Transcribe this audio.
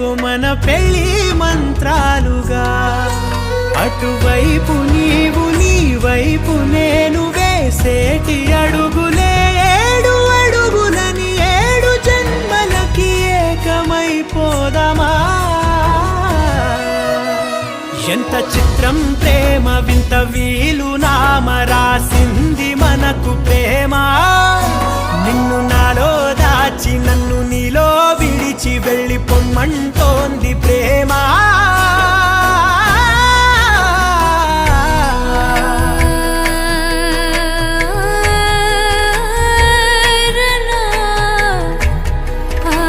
ఏవో మన పెళ్లి మంత్రాలుగా అటువైపు నీవు నీ వైపు నేను వేసేటి అడుగులే ఏడు అడుగులని ఏడు జన్మలకి ఏకమైపోదామా ఎంత చిత్రం ప్రేమ వింత వీలు నామ రాసింది మనకు ప్రేమ నిన్ను నాలో దాచి నన్ను నీలో విడిచి వెళ్ళిపోమ్మంట